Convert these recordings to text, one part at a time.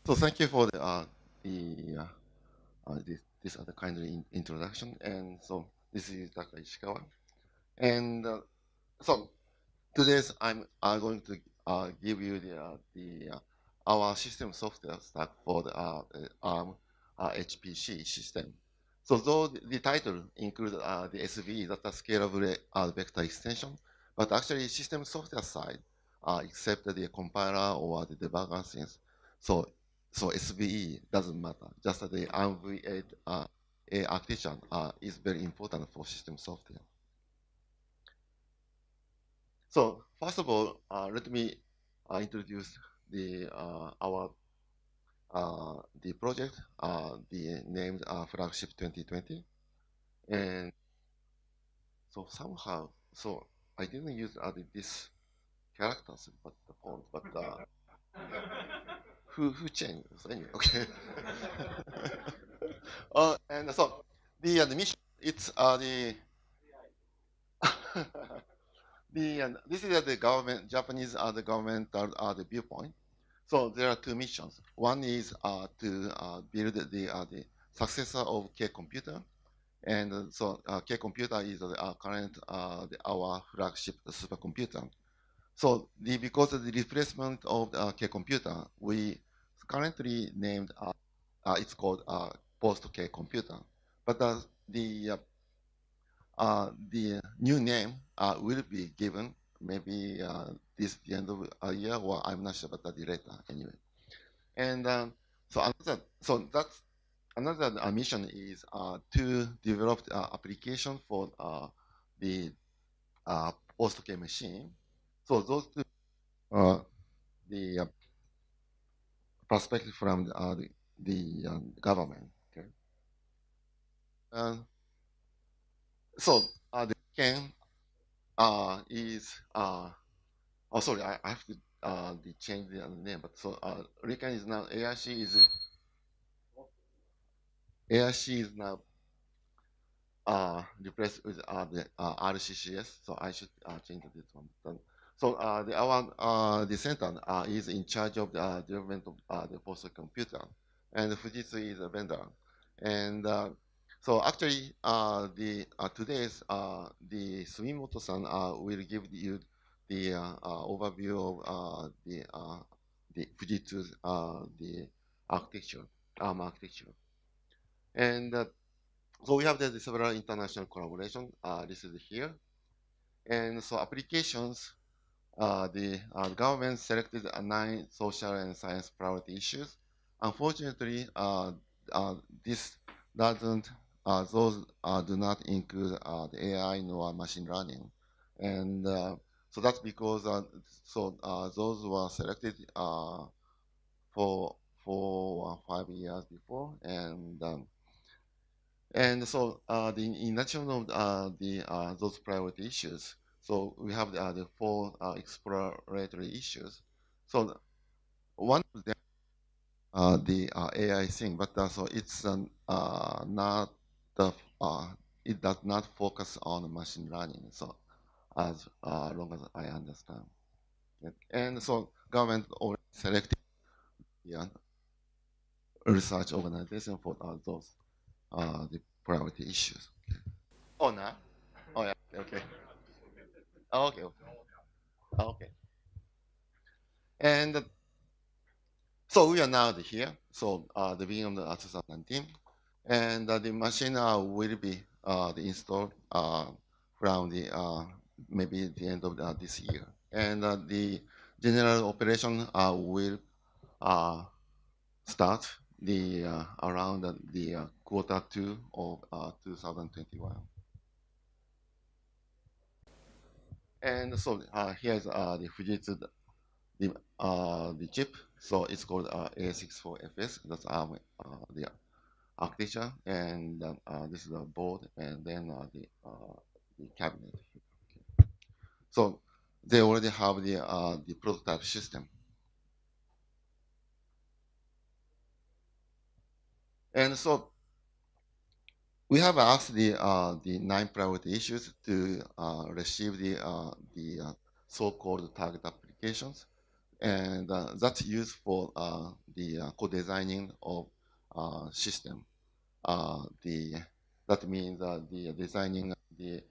So thank you for this other kind of introduction. And so this is Yutaka Ishikawa. And so today's I'm going to give you our system software stack for the ARM HPC system. So though the title includes the SVE, that's a scalable vector extension, but actually system software side, except the compiler or the debugger things. So SVE doesn't matter. Just the Armv8 architecture is very important for system software. So first of all, let me introduce the project, the named Flagship 2020, and so somehow I didn't use this characters but the font, but who changed? So anyway, okay. And so the mission it's this is the government Japanese the government the viewpoint. So there are two missions. One is to build the successor of K computer, and K computer is current our flagship supercomputer. So because of the replacement of the K computer, we currently named it's called post K computer, but the new name will be given maybe the end of a year, or I'm not sure, but later anyway. And that's another mission is to develop application for the post-K machine. So those two the perspective from the government. Okay. So the RIKEN is oh sorry, I have to change the name, but so RIKEN is now AIC is now replaced with the RCCS, so I should change this one. So the center is in charge of the development of the postal computer, and Fujitsu is a vendor. And so actually, today's the Sumimoto-san will give you the overview of the Fujitsu's the architecture, ARM architecture, and so we have the several international collaboration listed here. And so applications, the government selected 9 social and science priority issues. Unfortunately, this doesn't, those do not include the AI nor machine learning. And so that's because those were selected for 4 or 5 years before. And so, in addition of those priority issues, so we have the 4 exploratory issues. So one of them, the AI thing, but so it's not the it does not focus on machine learning. So as long as I understand, and so government already selected the research organization for those the priority issues. Oh, no. Oh, yeah. Okay. Oh, okay. Okay. Oh, okay. And so we are now here. So the beginning of 2019, and the machine will be installed from the maybe the end of this year, and the general operation will start the around the Q2 of 2021. And so here's the Fujitsu the chip. So it's called A64FS. That's the architecture, and this is the board, and then the cabinet. Okay. So they already have the prototype system, and so we have asked the 9 priority issues to receive the so-called target applications. and that's used for the co-designing of system. The that means the designing the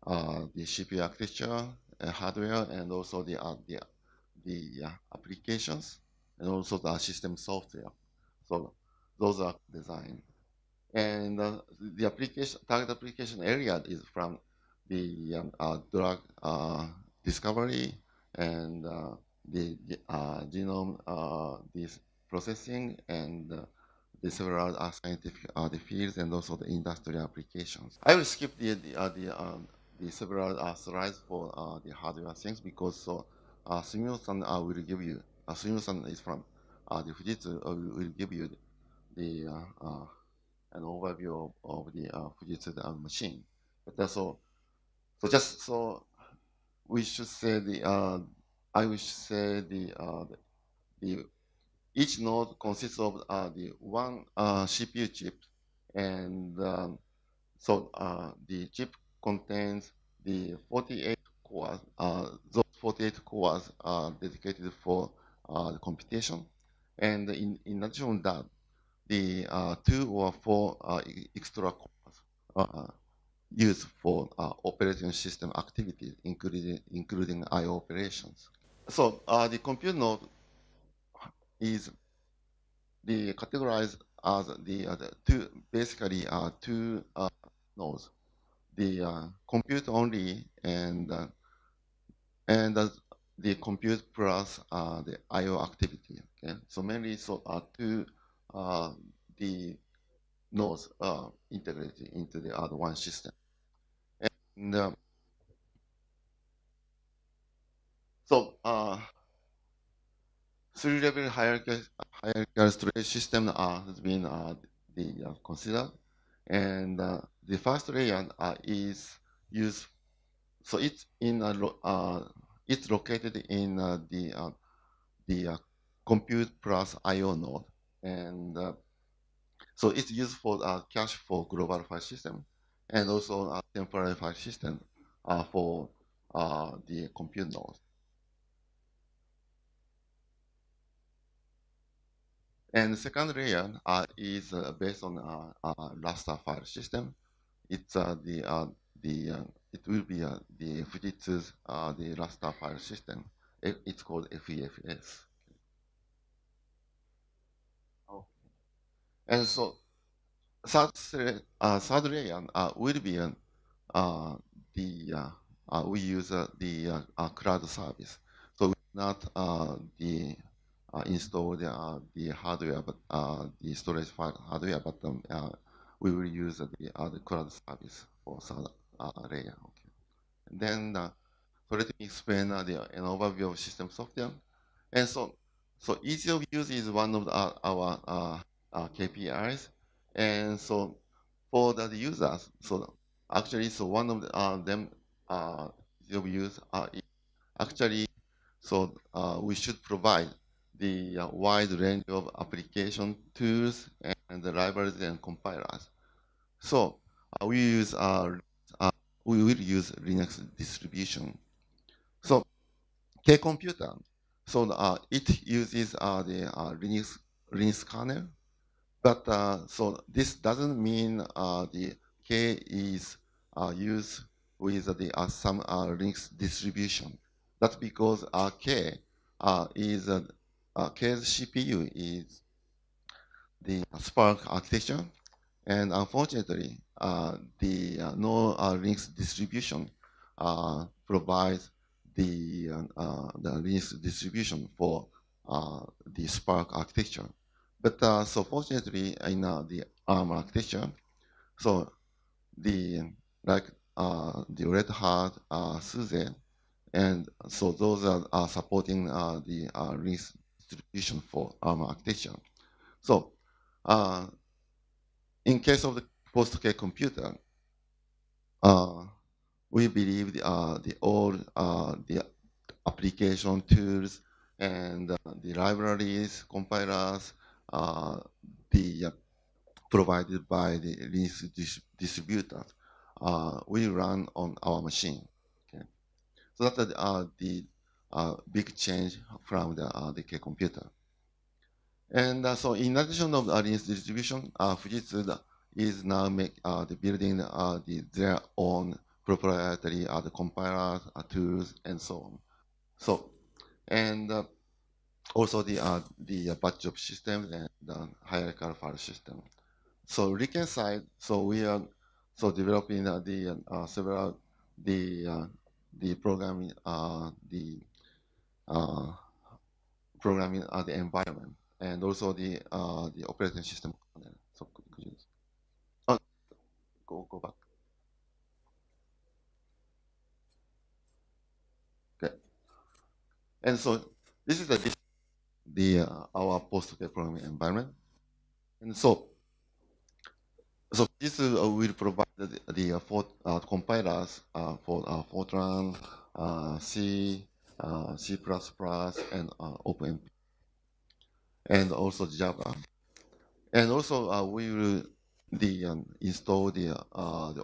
CPU architecture, hardware, and also the applications, and also the system software. So those are design. And the application target application area is from the drug discovery and the genome this processing and the several scientific the fields and also the industrial applications. I will skip the several slides for the hardware things because so Sumio-san will give you Sumio-san is from the Fujitsu will give you the an overview of the Fujitsu machine. But so just so we should say I will say the each node consists of the one CPU chip, and so the chip contains the 48 cores. Those 48 cores are dedicated for the computation, and in addition to that, the 2 or 4 extra cores are used for operating system activities, including I/O operations. So the compute node is categorized as the two basically two nodes: the compute only and the compute plus the I/O activity. Okay, so mainly so two the nodes integrated into the other one system. And so three-level hierarchical storage system has been considered, and the first layer is used. So it's located in the compute plus I/O node, and so it's used for cache for global file system, and also temporary file system for the compute node. And the second layer is based on raster file system. It's it will be the Fujitsu's the raster file system. It's called FEFS. Oh. And so third layer will be we use the cloud service. So we not the install the hardware, but the storage file hardware, but we will use the cloud service for third layer. Okay. And then so let me explain an overview of system software. And so ease of use is one of our KPIs. And so for the users, so actually, so one of them ease of use actually, so we should provide the wide range of application tools and the libraries and compilers. So we use we will use Linux distribution. So K-computer, so it uses the Linux kernel, but so this doesn't mean the K is used with the some Linux distribution. That's because K is K's CPU is the Spark architecture, and unfortunately, the no Linux distribution provides the Linux distribution for the Spark architecture. But so fortunately, in the ARM architecture, so the like the Red Hat, SUSE, and so those are supporting the Linux distribution for ARM architecture. So in case of the post-K computer, we believe the all the application tools and the libraries, compilers, the provided by the Linux distributors will run on our machine. Okay, so that big change from the K computer. And so in addition of the Linux distribution, Fujitsu is now building their own proprietary the compilers, tools, and so on. So, and also the batch job system and the hierarchical file system. So RIKEN side, so we are developing several the programming programming the environment and also the operating system. So could you go back? Okay. And so this is our post-programming environment. And so this will provide the compilers for Fortran, C, C++, and OpenMP, and also Java. And also we will install the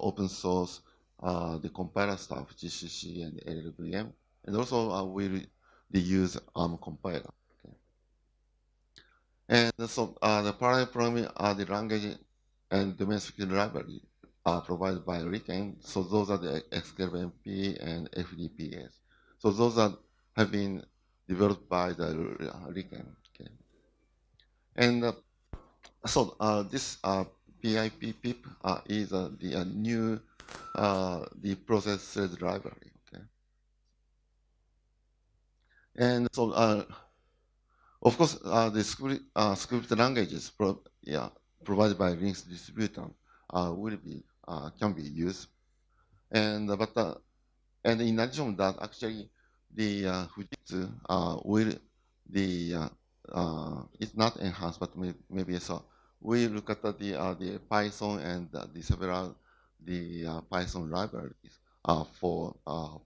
open source the compiler stuff, GCC and LLVM, and also we will use ARM compiler. Okay. And so the parallel programming the language and domestic library are provided by RIKEN. So those are the XLMP and FDPS. So those have been developed by the RIKEN. Okay. And so this PIP PIP is the new the process thread library. Okay. And so of course the script languages provided by Linux distributor will be can be used. And and in addition to that, actually the Fujitsu will it's not enhanced, but maybe so. We look at the Python and the several Python libraries for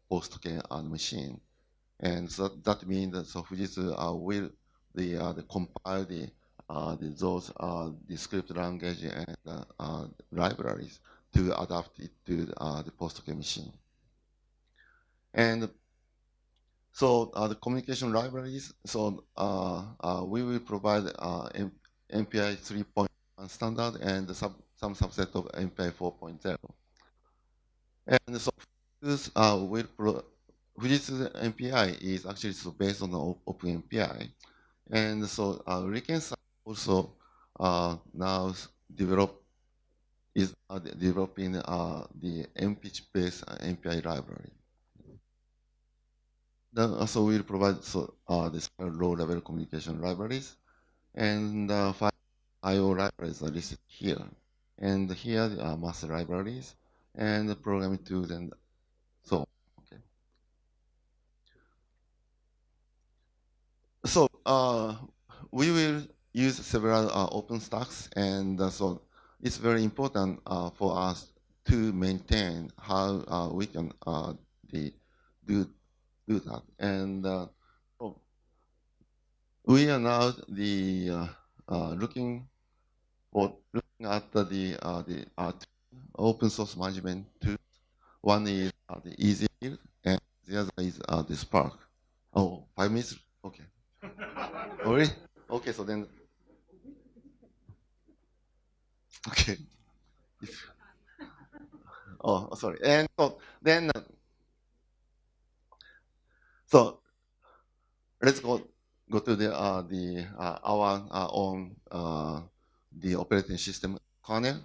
post-K machine, and so that means that so Fujitsu will the compile those the script language and libraries to adapt it to the post-K machine. And so the communication libraries, so we will provide MPI 3.1 standard and some subset of MPI 4.0. And so Fujitsu MPI is actually based on the OpenMPI. And so RIKEN also now is developing the MPIC-based MPI library. Then also we'll provide this low-level communication libraries, and 5 I/O libraries are listed here. And here are master libraries and the programming tools and so on. Okay. So we will use several open stacks, and so it's very important for us to maintain how we can do that. And we are now looking at the open source management tools. One is the Easy Build, and the other is the Spark. Oh, 5 minutes? Okay. Oh, really? Okay, so then. Okay. Oh, sorry. And so then, so let's go to our own the operating system kernel.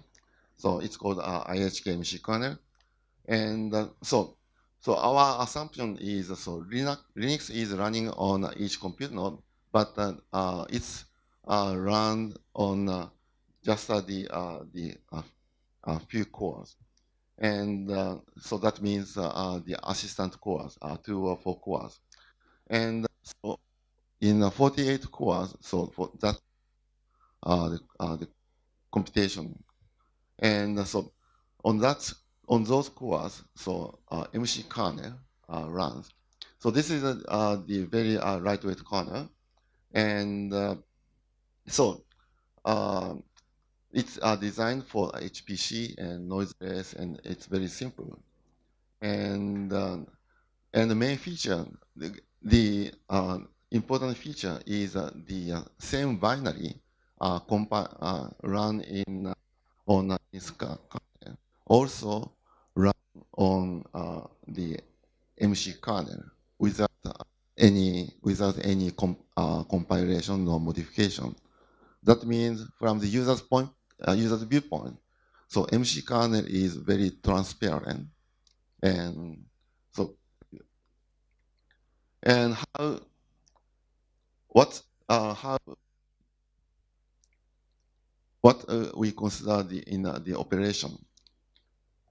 So it's called IHKMC kernel. And so our assumption is so Linux is running on each compute node, but it's run on just the few cores. And so that means the assistant cores, 2 or 4 cores. And so in 48 cores, so for that the computation. And so on those cores, so MC kernel runs. So this is the very lightweight kernel, and so it's designed for HPC and noiseless, and it's very simple. And the main feature the important feature is the same binary run in on this kernel also run on the MC kernel without any compilation or modification. That means from the user's viewpoint, so MC kernel is very transparent, and so and what how what we consider the operation.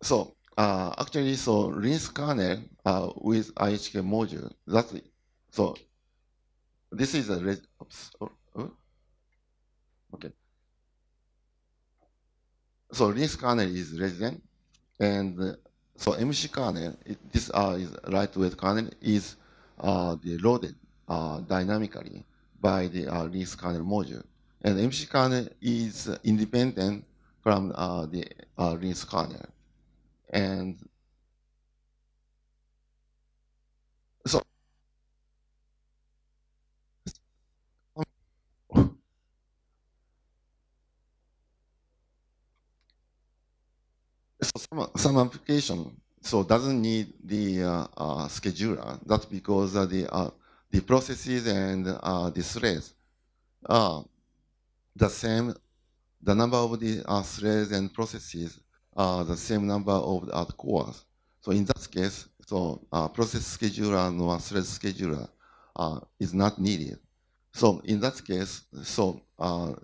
So actually, so Linux kernel with IHK module. That's it. So this is a okay. So Linux kernel is resident, and so MC kernel, this is lightweight kernel, is loaded dynamically by the Linux kernel module, and MC kernel is independent from the Linux kernel, and so. So some application so doesn't need the scheduler. That's because the processes and the threads are the same. The number of the threads and processes are the same number of the cores. So in that case, so process scheduler or thread scheduler is not needed. So in that case, so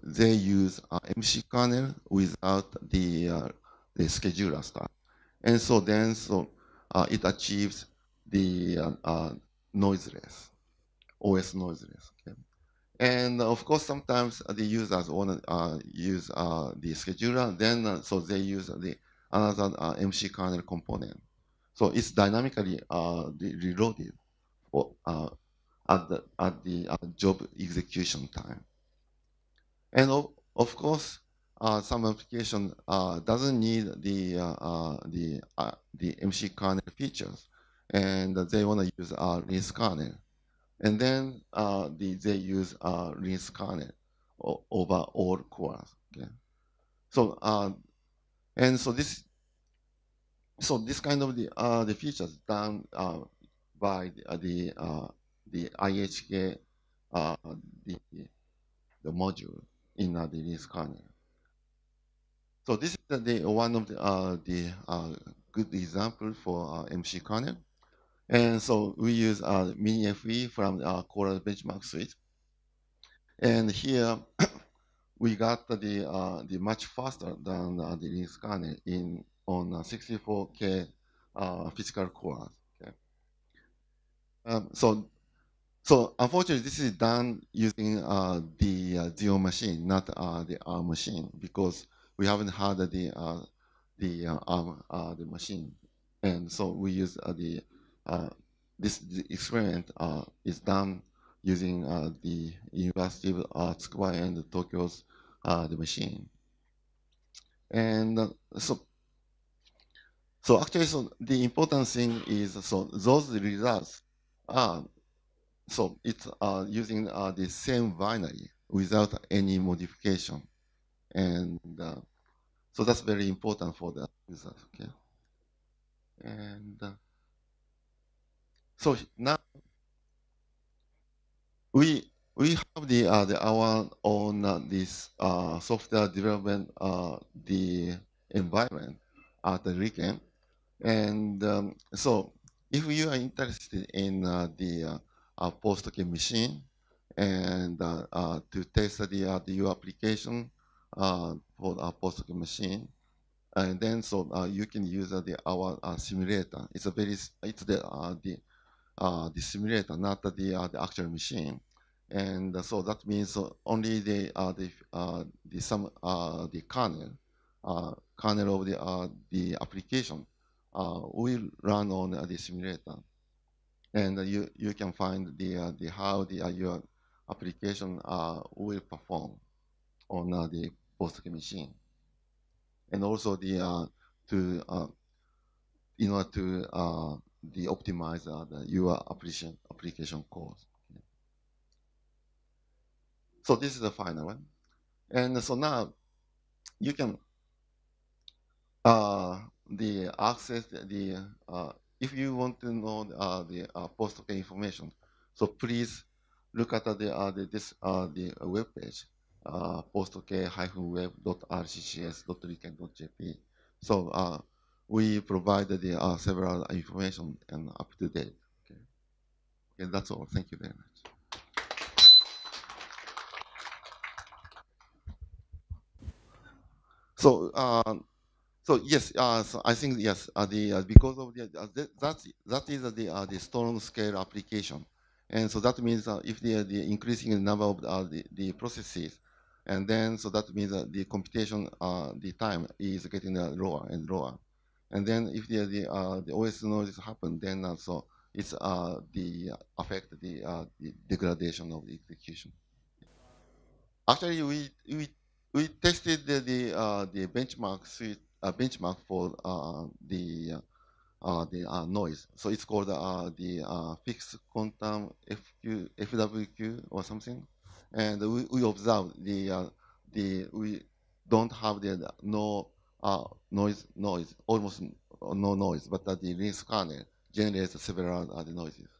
they use MC kernel without the scheduler stuff. And so then, so it achieves the noiseless, OS noiseless. Okay? And of course, sometimes the users want to use the scheduler, then so they use another MC kernel component. So it's dynamically reloaded for, at the job execution time. And of course, some application doesn't need the MC kernel features, and they want to use Linux kernel, and then they use Linux kernel over all cores. Okay, so and so this kind of the features done by the IHK the the module in the Linux kernel. So this is one of the good example for MC kernel. And so we use mini FE from Coral benchmark suite. And here we got the much faster than the Linux kernel on 64K physical cores. Okay. So unfortunately, this is done using the Xeon machine, not the ARM machine, because we haven't had the ARM the machine, and so we use the experiment is done using the University of Tsukuba and Tokyo's the machine, and so actually, so the important thing is so those results are so it's using the same binary without any modification. And so that's very important for the users, okay? And so now we have our own this software development the environment at the RIKEN. And so if you are interested in the post-token machine and to test your application for a post-token machine, and then so you can use our simulator. It's the simulator, not the actual machine. And so that means only the kernel of the application will run on the simulator, and you can find the how your application will perform on the post machine, and also to in order to the optimize your application code. So this is the final one. And so now you can the access the if you want to know the post-OK information, so please look at the web page, post-OK-web.rccs.riken.jp. So we provide the several information and up to date. Okay, and that's all. Thank you very much. So so yes, so I think yes, the because of that is the storm scale application, and so that means if the increasing the number of the processes, and then so that means the computation the time is getting lower and lower, and then if the OS noise happen, then so it's the affect the degradation of the execution. Actually, we tested the benchmark suite benchmark for the noise. So it's called the fixed quantum FWQ or something, and we observed the we don't have the no noise almost no noise, but the Linux kernel generates several the noises.